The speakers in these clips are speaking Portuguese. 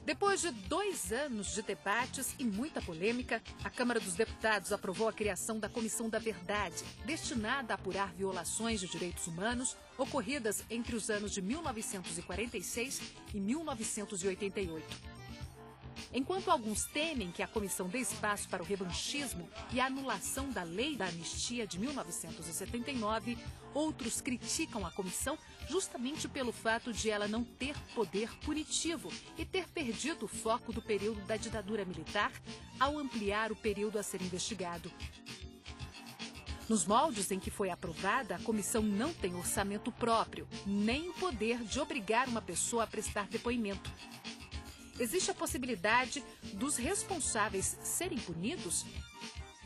Depois de 2 anos de debates e muita polêmica, a Câmara dos Deputados aprovou a criação da Comissão da Verdade, destinada a apurar violações de direitos humanos ocorridas entre os anos de 1946 e 1988. Enquanto alguns temem que a comissão dê espaço para o revanchismo e a anulação da lei da anistia de 1979, outros criticam a comissão justamente pelo fato de ela não ter poder punitivo e ter perdido o foco do período da ditadura militar ao ampliar o período a ser investigado. Nos moldes em que foi aprovada, a comissão não tem orçamento próprio, nem o poder de obrigar uma pessoa a prestar depoimento. Existe a possibilidade dos responsáveis serem punidos?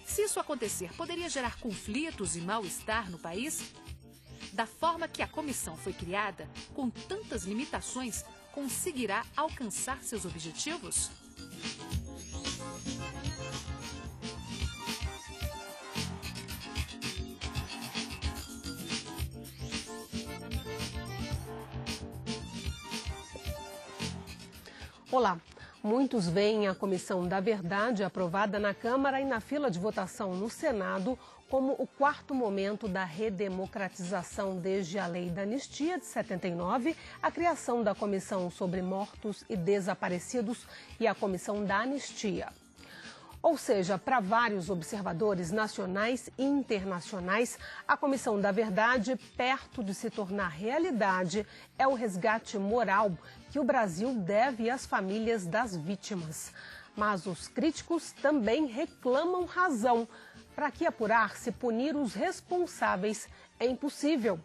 Se isso acontecer, poderia gerar conflitos e mal-estar no país? Da forma que a comissão foi criada, com tantas limitações, conseguirá alcançar seus objetivos? Olá, muitos veem a Comissão da Verdade aprovada na Câmara e na fila de votação no Senado como o quarto momento da redemocratização desde a Lei da Anistia de 79, a criação da Comissão sobre Mortos e Desaparecidos e a Comissão da Anistia. Ou seja, para vários observadores nacionais e internacionais, a Comissão da Verdade, perto de se tornar realidade, é o resgate moral que o Brasil deve às famílias das vítimas. Mas os críticos também reclamam razão. Para que apurar-se, punir os responsáveis é impossível.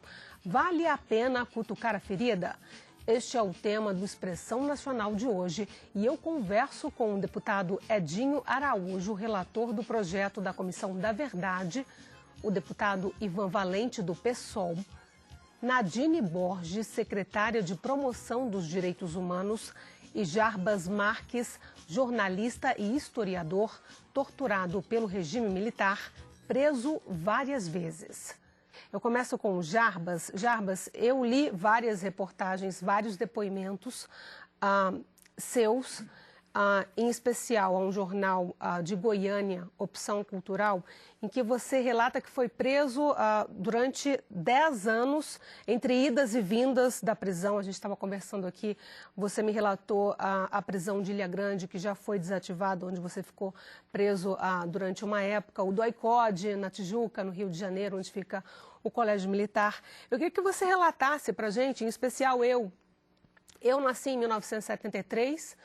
Vale a pena cutucar a ferida? Este é o tema do Expressão Nacional de hoje e eu converso com o deputado Edinho Araújo, relator do projeto da Comissão da Verdade, o deputado Ivan Valente, do PSOL, Nadine Borges, secretária de Promoção dos Direitos Humanos, e Jarbas Marques, jornalista e historiador, torturado pelo regime militar, preso várias vezes. Eu começo com o Jarbas. Jarbas, eu li várias reportagens, vários depoimentos seus, em especial a um jornal de Goiânia, Opção Cultural, em que você relata que foi preso durante 10 anos, entre idas e vindas da prisão. A gente estava conversando aqui, você me relatou a prisão de Ilha Grande, que já foi desativada, onde você ficou preso durante uma época, o do Doicode, na Tijuca, no Rio de Janeiro, onde fica o Colégio Militar. Eu queria que você relatasse para a gente, em especial eu. Eu nasci em 1973,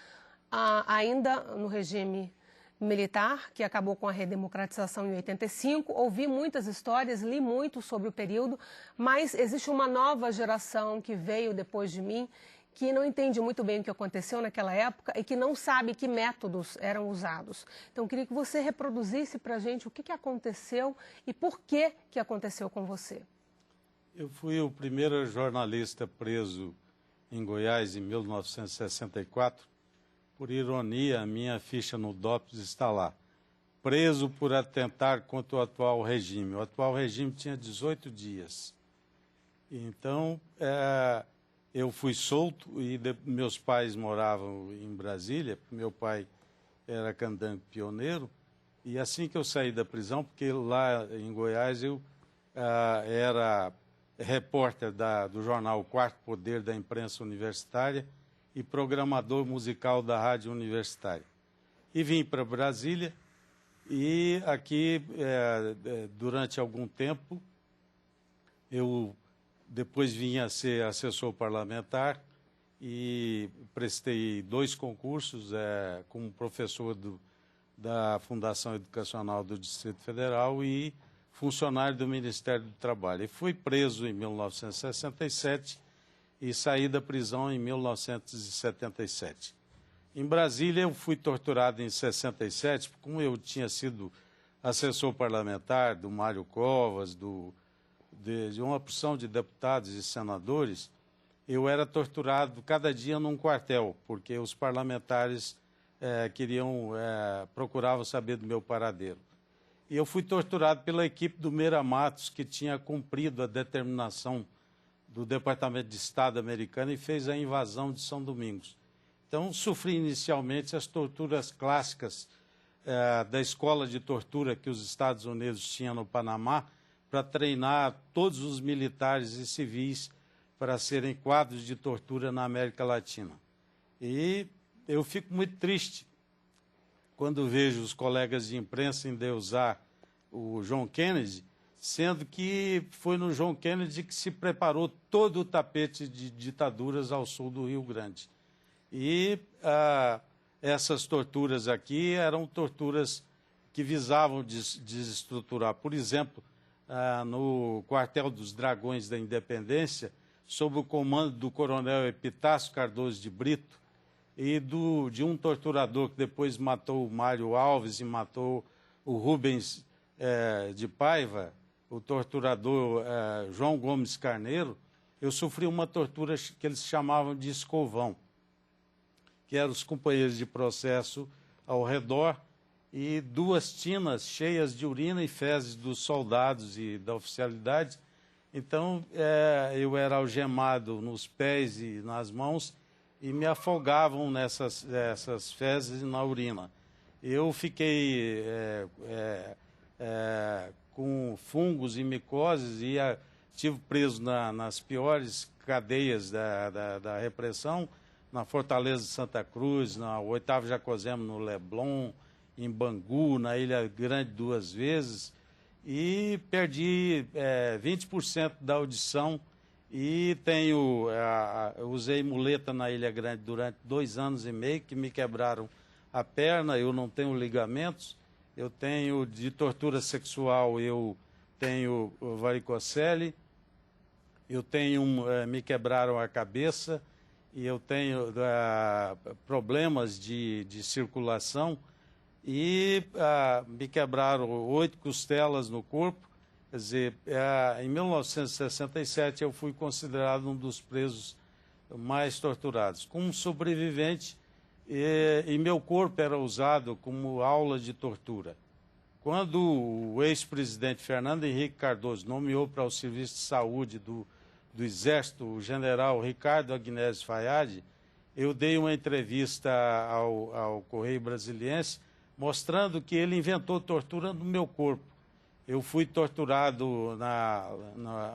ainda no regime militar, que acabou com a redemocratização em 85. Ouvi muitas histórias, li muito sobre o período, mas existe uma nova geração que veio depois de mim, que não entende muito bem o que aconteceu naquela época e que não sabe que métodos eram usados. Então, eu queria que você reproduzisse para a gente o que aconteceu e por que aconteceu com você. Eu fui o primeiro jornalista preso em Goiás em 1964. Por ironia, a minha ficha no DOPS está lá. Preso por atentar contra o atual regime. O atual regime tinha 18 dias. Então, eu fui solto e meus pais moravam em Brasília. Meu pai era candango pioneiro. E assim que eu saí da prisão, porque lá em Goiás eu era repórter do jornal O Quarto Poder da imprensa universitária e programador musical da rádio universitária. E vim para Brasília e aqui, durante algum tempo, eu depois vim a ser assessor parlamentar e prestei 2 concursos como professor da Fundação Educacional do Distrito Federal e funcionário do Ministério do Trabalho. E fui preso em 1967 e saí da prisão em 1977. Em Brasília, eu fui torturado em 67, como eu tinha sido assessor parlamentar do Mário Covas, de uma porção de deputados e senadores. Eu era torturado cada dia num quartel, porque os parlamentares procuravam saber do meu paradeiro. E eu fui torturado pela equipe do Meira Matos, que tinha cumprido a determinação do Departamento de Estado americano e fez a invasão de São Domingos. Então, sofri inicialmente as torturas clássicas da escola de tortura que os Estados Unidos tinham no Panamá para treinar todos os militares e civis para serem quadros de tortura na América Latina. E eu fico muito triste quando vejo os colegas de imprensa endeusar o John Kennedy, sendo que foi no John Kennedy que se preparou todo o tapete de ditaduras ao sul do Rio Grande. E essas torturas aqui eram torturas que visavam desestruturar. Por exemplo, no quartel dos Dragões da Independência, sob o comando do coronel Epitácio Cardoso de Brito e de um torturador que depois matou o Mário Alves e matou o Rubens de Paiva, o torturador João Gomes Carneiro, eu sofri uma tortura que eles chamavam de escovão, que eram os companheiros de processo ao redor e 2 tinas cheias de urina e fezes dos soldados e da oficialidade. Então, eu era algemado nos pés e nas mãos e me afogavam nessas fezes e na urina. Eu fiquei com fungos e micoses e estive preso nas piores cadeias da repressão, na Fortaleza de Santa Cruz, na 8º Jacozemo, no Leblon, em Bangu, na Ilha Grande 2 vezes, e perdi 20% da audição e usei muleta na Ilha Grande durante 2 anos e meio, que me quebraram a perna, eu não tenho ligamentos, eu tenho de tortura sexual, eu tenho varicocele, me quebraram a cabeça, e eu tenho problemas de circulação e me quebraram 8 costelas no corpo. Quer dizer, em 1967 eu fui considerado um dos presos mais torturados. Como sobrevivente, e meu corpo era usado como aula de tortura. Quando o ex-presidente Fernando Henrique Cardoso nomeou para o Serviço de Saúde do Exército, o general Ricardo Agnésio Fayad, eu dei uma entrevista ao Correio Brasiliense mostrando que ele inventou tortura no meu corpo. Eu fui torturado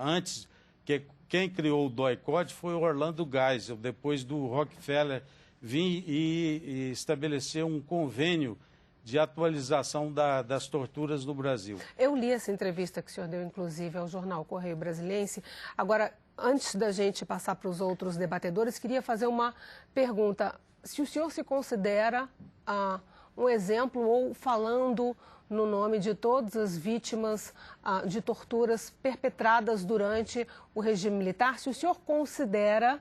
antes, que quem criou o DOI-CODE foi o Orlando Geisel, depois do Rockefeller vir e estabelecer um convênio de atualização das torturas no Brasil. Eu li essa entrevista que o senhor deu, inclusive, ao jornal Correio Brasiliense. Agora, antes da gente passar para os outros debatedores, queria fazer uma pergunta. Se o senhor se considera um exemplo ou falando no nome de todas as vítimas de torturas perpetradas durante o regime militar, se o senhor considera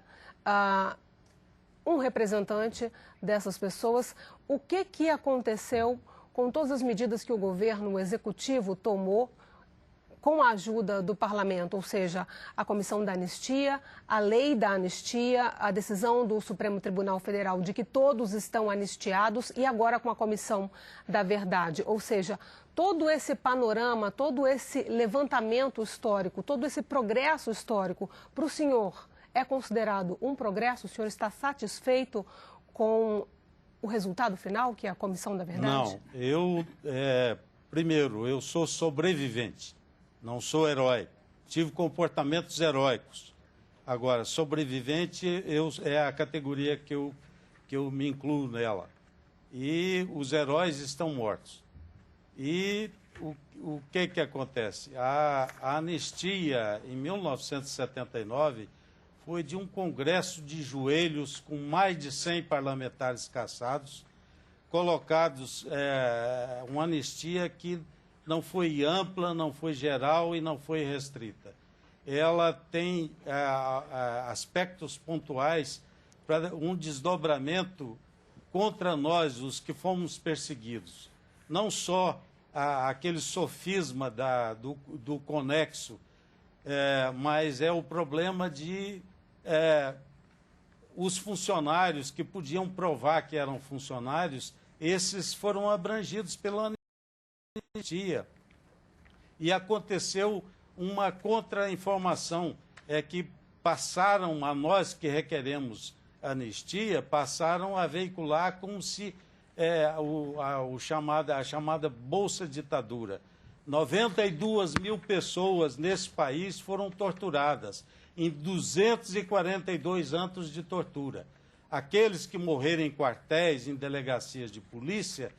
um representante dessas pessoas, o que aconteceu com todas as medidas que o governo, o executivo, tomou com a ajuda do parlamento, ou seja, a comissão da anistia, a lei da anistia, a decisão do Supremo Tribunal Federal de que todos estão anistiados e agora com a comissão da verdade, ou seja, todo esse panorama, todo esse levantamento histórico, todo esse progresso histórico, para o senhor é considerado um progresso? O senhor está satisfeito com o resultado final, que é a comissão da verdade? Não, primeiro, eu sou sobrevivente. Não sou herói. Tive comportamentos heróicos. Agora, sobrevivente é a categoria que eu me incluo nela. E os heróis estão mortos. E o que acontece? A anistia, em 1979, foi de um congresso de joelhos com mais de 100 parlamentares caçados, colocados uma anistia que não foi ampla, não foi geral e não foi restrita. Ela tem aspectos pontuais para um desdobramento contra nós, os que fomos perseguidos. Não só aquele sofisma do conexo, mas é o problema de os funcionários que podiam provar que eram funcionários, esses foram abrangidos pela anistia. E aconteceu uma contra-informação, que passaram a nós que requeremos anistia, passaram a veicular como se a chamada Bolsa Ditadura. 92 mil pessoas nesse país foram torturadas em 242 anos de tortura. Aqueles que morreram em quartéis, em delegacias de polícia,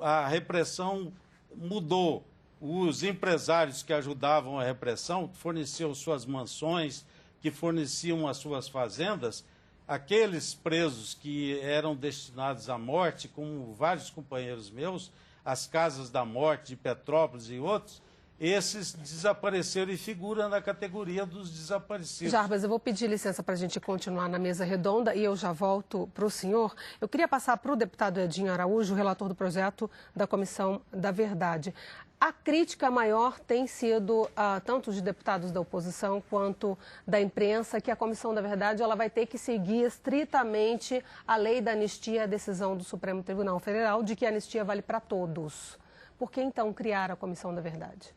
a repressão mudou. Os empresários que ajudavam a repressão, que forneciam suas mansões, que forneciam as suas fazendas, aqueles presos que eram destinados à morte, como vários companheiros meus, as casas da morte de Petrópolis e outros, esses desapareceram e figuram na categoria dos desaparecidos. Jarbas, eu vou pedir licença para a gente continuar na mesa redonda e eu já volto para o senhor. Eu queria passar para o deputado Edinho Araújo, relator do projeto da Comissão da Verdade. A crítica maior tem sido, tanto de deputados da oposição quanto da imprensa, que a Comissão da Verdade ela vai ter que seguir estritamente a lei da anistia, a decisão do Supremo Tribunal Federal de que a anistia vale para todos. Por que, então, criar a Comissão da Verdade?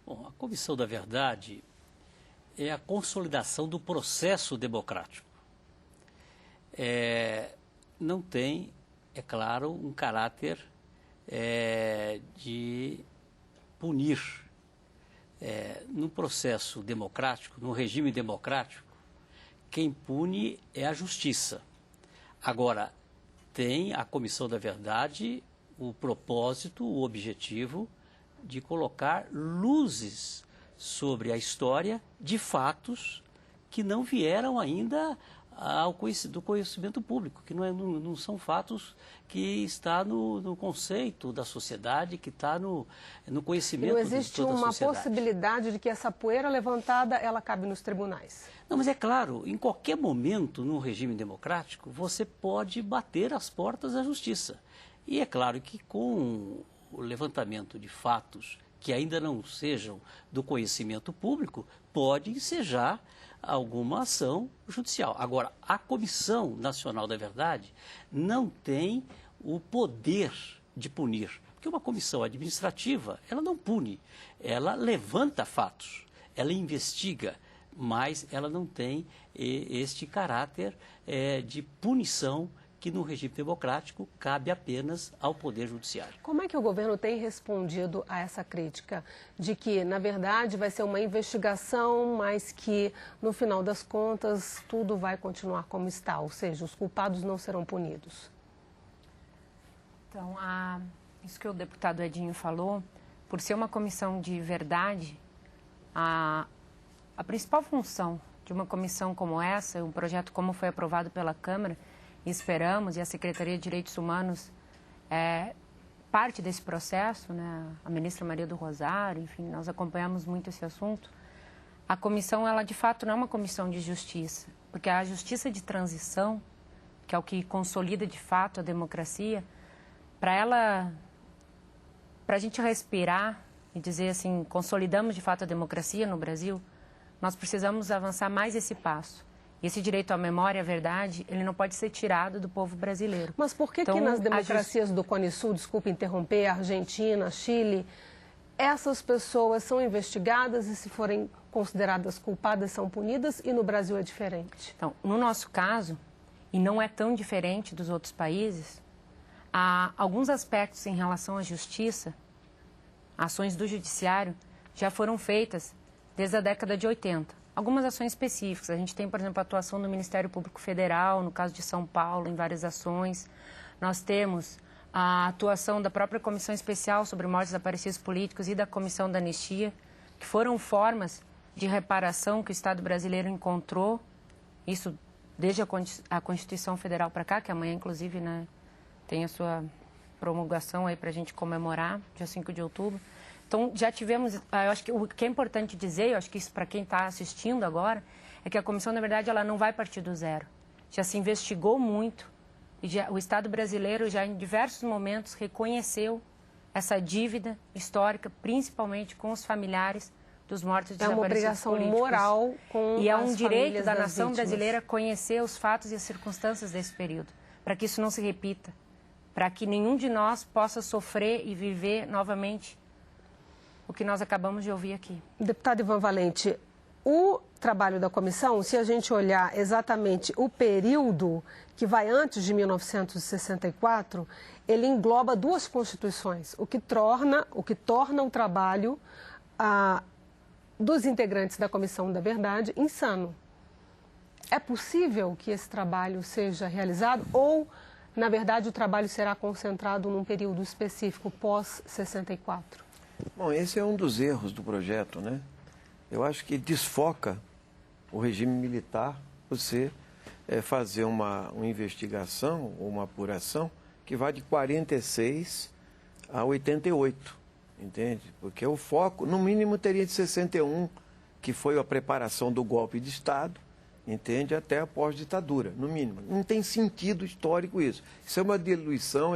Bom, a Comissão da Verdade é a consolidação do processo democrático. Não tem, é claro, um caráter de punir. No processo democrático, no regime democrático, quem pune é a justiça. Agora, tem a Comissão da Verdade o propósito, o objetivo de colocar luzes sobre a história de fatos que não vieram ainda do conhecimento público, que não são fatos que está no conceito da sociedade, que está no conhecimento de toda a sociedade. Não existe uma possibilidade de que essa poeira levantada, ela cabe nos tribunais? Não, mas é claro, em qualquer momento, no regime democrático, você pode bater as portas da justiça. E é claro que com o levantamento de fatos que ainda não sejam do conhecimento público, pode ensejar alguma ação judicial. Agora, a Comissão Nacional da Verdade não tem o poder de punir, porque uma comissão administrativa, ela não pune, ela levanta fatos, ela investiga, mas ela não tem este caráter de punição que no regime democrático cabe apenas ao Poder Judiciário. Como é que o governo tem respondido a essa crítica de que, na verdade, vai ser uma investigação, mas que, no final das contas, tudo vai continuar como está, ou seja, os culpados não serão punidos? Então, isso que o deputado Edinho falou, por ser uma comissão de verdade, a principal função de uma comissão como essa, um projeto como foi aprovado pela Câmara, esperamos, e a Secretaria de Direitos Humanos é parte desse processo, né? A ministra Maria do Rosário, enfim, nós acompanhamos muito esse assunto. A comissão, ela de fato não é uma comissão de justiça, porque a justiça de transição, que é o que consolida de fato a democracia, para a gente respirar e dizer assim, consolidamos de fato a democracia no Brasil, nós precisamos avançar mais esse passo. Esse direito à memória, à verdade, ele não pode ser tirado do povo brasileiro. Mas por que, então, que nas democracias do Cone Sul, desculpe interromper, Argentina, Chile, essas pessoas são investigadas e, se forem consideradas culpadas, são punidas, e no Brasil é diferente? Então, no nosso caso, e não é tão diferente dos outros países, há alguns aspectos em relação à justiça, ações do judiciário, já foram feitas desde a década de 80. Algumas ações específicas. A gente tem, por exemplo, a atuação do Ministério Público Federal, no caso de São Paulo, em várias ações. Nós temos a atuação da própria Comissão Especial sobre Mortos Desaparecidos Políticos e da Comissão da Anistia, que foram formas de reparação que o Estado brasileiro encontrou, isso desde a Constituição Federal para cá, que amanhã, inclusive, né, tem a sua promulgação aí para a gente comemorar, dia 5 de outubro. Então, já tivemos, eu acho que o que é importante dizer, eu acho que isso para quem está assistindo agora, é que a comissão, na verdade, ela não vai partir do zero. Já se investigou muito, e o Estado brasileiro já em diversos momentos reconheceu essa dívida histórica, principalmente com os familiares dos mortos desaparecidos políticos. É uma obrigação moral com e é um as direito da nação vítimas brasileira conhecer os fatos e as circunstâncias desse período, para que isso não se repita, para que nenhum de nós possa sofrer e viver novamente o que nós acabamos de ouvir aqui. Deputado Ivan Valente, o trabalho da comissão, se a gente olhar exatamente o período que vai antes de 1964, ele engloba duas constituições, o que torna o trabalho dos integrantes da Comissão da Verdade insano. É possível que esse trabalho seja realizado ou, na verdade, o trabalho será concentrado num período específico pós-64? Bom, esse é um dos erros do projeto, né? Eu acho que desfoca o regime militar você fazer uma investigação ou uma apuração que vai de 46 a 88, entende? Porque o foco, no mínimo, teria de 61, que foi a preparação do golpe de Estado, entende? Até a pós-ditadura, no mínimo. Não tem sentido histórico isso. Isso é uma diluição,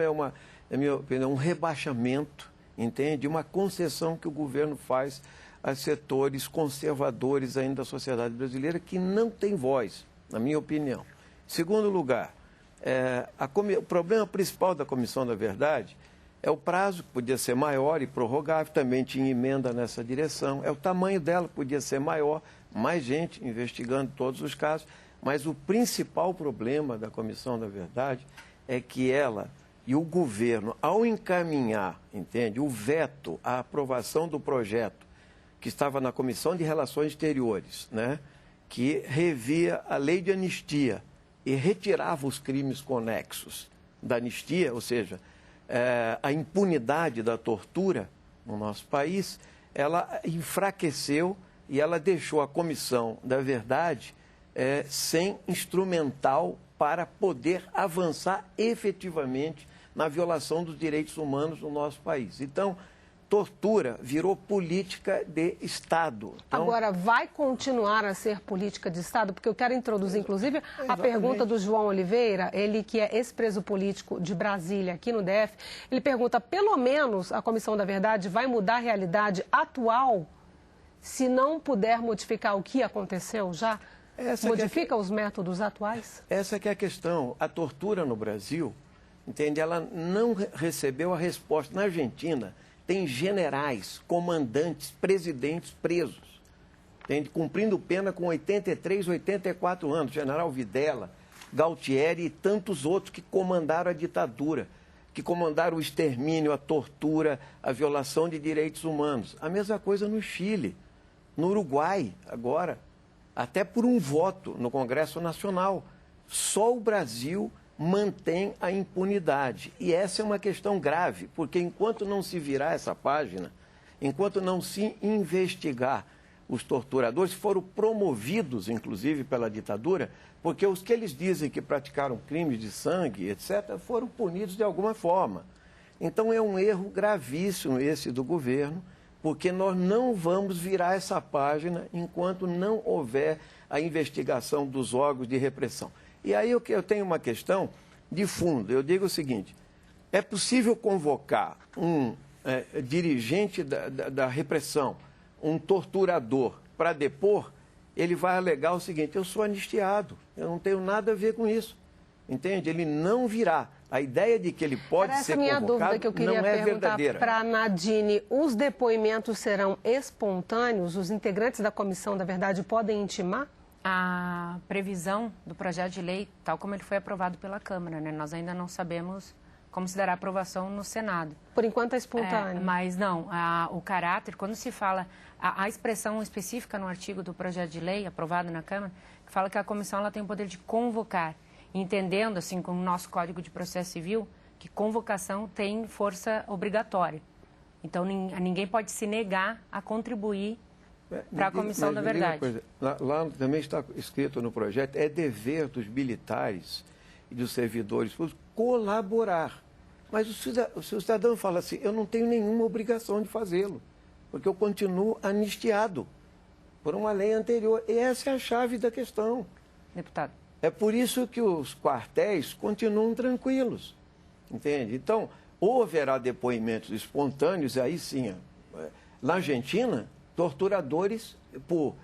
na minha opinião, um rebaixamento, entende? Uma concessão que o governo faz a setores conservadores ainda da sociedade brasileira que não tem voz, na minha opinião. Segundo lugar, o problema principal da Comissão da Verdade é o prazo, que podia ser maior e prorrogável, também tinha emenda nessa direção, é o tamanho dela, podia ser maior, mais gente investigando todos os casos, mas o principal problema da Comissão da Verdade é que ela e o governo, ao encaminhar, entende, o veto à aprovação do projeto que estava na Comissão de Relações Exteriores, né, que revia a lei de anistia e retirava os crimes conexos da anistia, ou seja, a impunidade da tortura no nosso país, ela enfraqueceu e ela deixou a Comissão da Verdade sem instrumental para poder avançar efetivamente na violação dos direitos humanos no nosso país. Então, tortura virou política de Estado. Então, agora, vai continuar a ser política de Estado? Porque eu quero introduzir, inclusive, a pergunta do João Oliveira, ele que é ex-preso político de Brasília, aqui no DF. Ele pergunta, pelo menos a Comissão da Verdade vai mudar a realidade atual se não puder modificar o que aconteceu já? Modifica os métodos atuais? Essa que é a questão. A tortura no Brasil, entende? Ela não recebeu a resposta. Na Argentina, tem generais, comandantes, presidentes presos, entende? Cumprindo pena com 83, 84 anos. General Videla, Galtieri e tantos outros que comandaram a ditadura, que comandaram o extermínio, a tortura, a violação de direitos humanos. A mesma coisa no Chile, no Uruguai, agora, até por um voto no Congresso Nacional. Só o Brasil mantém a impunidade. E essa é uma questão grave, porque enquanto não se virar essa página, enquanto não se investigar os torturadores, foram promovidos, inclusive, pela ditadura, porque os que eles dizem que praticaram crimes de sangue, etc., foram punidos de alguma forma. Então, é um erro gravíssimo esse do governo, porque nós não vamos virar essa página enquanto não houver a investigação dos órgãos de repressão. E aí eu tenho uma questão de fundo. Eu digo o seguinte, é possível convocar um dirigente da repressão, um torturador, para depor? Ele vai alegar o seguinte, eu sou anistiado, eu não tenho nada a ver com isso. Entende? Ele não virá. A ideia de que ele pode ser convocado não é verdadeira. Essa é a minha dúvida que eu queria perguntar para a Nadine. Os depoimentos serão espontâneos? Os integrantes da Comissão da Verdade podem intimar? A previsão do projeto de lei, tal como ele foi aprovado pela Câmara, né? Nós ainda não sabemos como se dará a aprovação no Senado. Por enquanto é espontâneo. Mas não, o caráter, quando se fala, a expressão específica no artigo do projeto de lei aprovado na Câmara, que fala que a comissão ela tem o poder de convocar, entendendo, assim como o nosso Código de Processo Civil, que convocação tem força obrigatória. Então, ninguém pode se negar a contribuir para a Comissão da Verdade. Lá também está escrito no projeto, é dever dos militares e dos servidores públicos colaborar. Mas o cidadão fala assim, eu não tenho nenhuma obrigação de fazê-lo, porque eu continuo anistiado por uma lei anterior. E essa é a chave da questão. Deputado. É por isso que os quartéis continuam tranquilos, entende? Então, ou haverá depoimentos espontâneos, aí sim, na Argentina, torturadores, por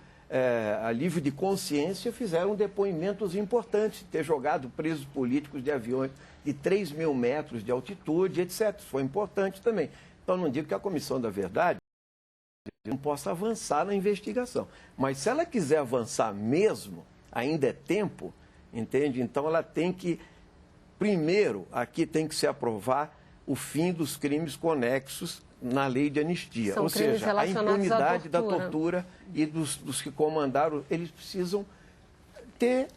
alívio de consciência, fizeram depoimentos importantes, ter jogado presos políticos de aviões de 3.000 metros de altitude, etc. Isso foi importante também. Então, não digo que a Comissão da Verdade não possa avançar na investigação. Mas se ela quiser avançar mesmo, ainda é tempo, entende? Então ela tem que, primeiro, aqui tem que se aprovar o fim dos crimes conexos na lei de anistia. São ou seja, a impunidade da tortura. tortura e dos que comandaram, eles precisam ter,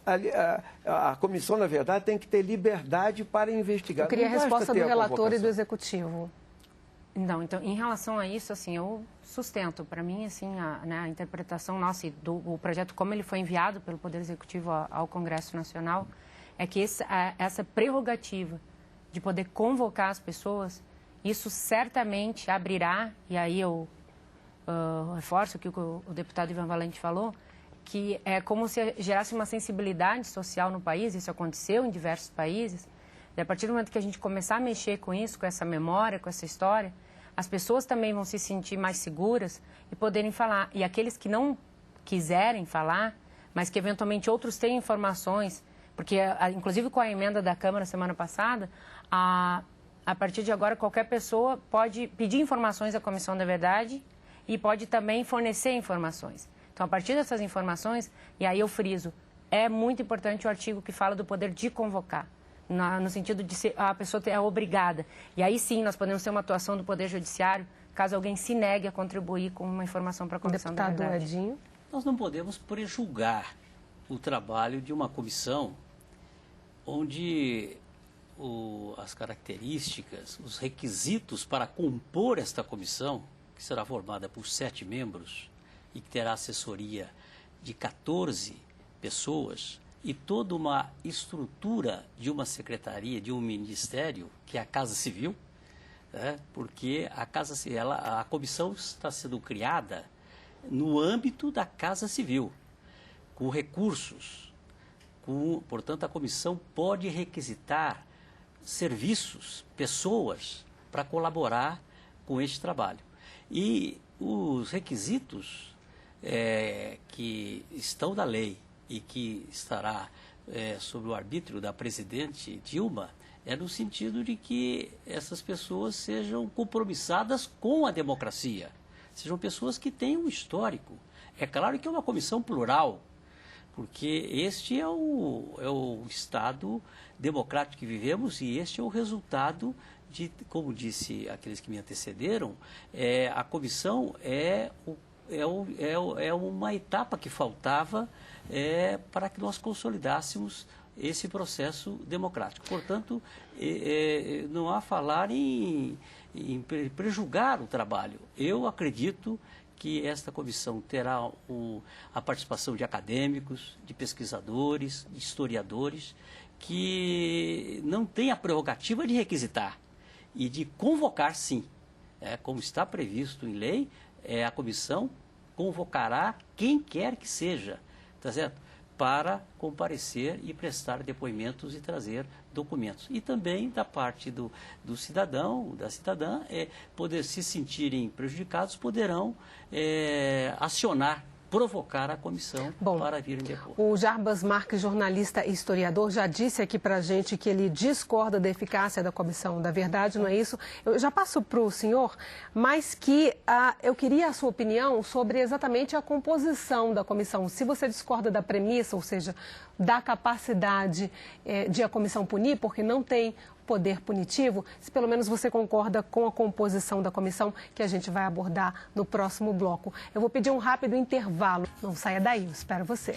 a comissão, na verdade, tem que ter liberdade para investigar. Eu queria a resposta do relator e do executivo. executivo. Então, em relação a isso, assim, eu sustento. Para mim, assim, a interpretação nossa e do projeto, como ele foi enviado pelo Poder Executivo ao Congresso Nacional, é que essa prerrogativa de poder convocar as pessoas, isso certamente abrirá, e aí eu reforço o que o deputado Ivan Valente falou, que é como se gerasse uma sensibilidade social no país, isso aconteceu em diversos países, e a partir do momento que a gente começar a mexer com isso, com essa memória, com essa história, as pessoas também vão se sentir mais seguras e poderem falar. E aqueles que não quiserem falar, mas que eventualmente outros têm informações, porque inclusive com a emenda da Câmara semana passada, a partir de agora qualquer pessoa pode pedir informações à Comissão da Verdade e pode também fornecer informações. Então, a partir dessas informações, e aí eu friso, é muito importante o artigo que fala do poder de convocar, no sentido de ser, a pessoa é obrigada. E aí sim, nós podemos ter uma atuação do Poder Judiciário, caso alguém se negue a contribuir com uma informação para a Comissão da Verdade. Deputado Edinho. Nós não podemos prejulgar o trabalho de uma comissão onde as características, os requisitos para compor esta comissão, que será formada por 7 membros e que terá assessoria de 14 pessoas, e toda uma estrutura de uma secretaria, de um ministério, que é a Casa Civil, porque a comissão está sendo criada no âmbito da Casa Civil, com recursos, portanto, a comissão pode requisitar serviços, pessoas, para colaborar com este trabalho. E os requisitos que estão na lei e que estará sob o arbítrio da presidente Dilma, é no sentido de que essas pessoas sejam compromissadas com a democracia, sejam pessoas que tenham um histórico. É claro que é uma comissão plural, porque este é o Estado democrático que vivemos e este é o resultado de, como disse aqueles que me antecederam, a comissão é uma etapa que faltava para que nós consolidássemos esse processo democrático. Portanto, não há falar em prejulgar o trabalho. Eu acredito que esta comissão terá a participação de acadêmicos, de pesquisadores, de historiadores, que não têm a prerrogativa de requisitar e de convocar, sim. Como está previsto em lei, a comissão convocará quem quer que seja, tá certo? Para comparecer e prestar depoimentos e trazer documentos. E também da parte do cidadão, da cidadã, poder se sentirem prejudicados, poderão acionar, provocar a comissão para virem depor. O Jarbas Marques, jornalista e historiador, já disse aqui para a gente que ele discorda da eficácia da Comissão da Verdade, não é isso? Eu já passo para o senhor, mas que eu queria a sua opinião sobre exatamente a composição da comissão. Se você discorda da premissa, ou seja, da capacidade de a comissão punir, porque não tem poder punitivo, se pelo menos você concorda com a composição da comissão que a gente vai abordar no próximo bloco. Eu vou pedir um rápido intervalo. Não saia daí, eu espero você.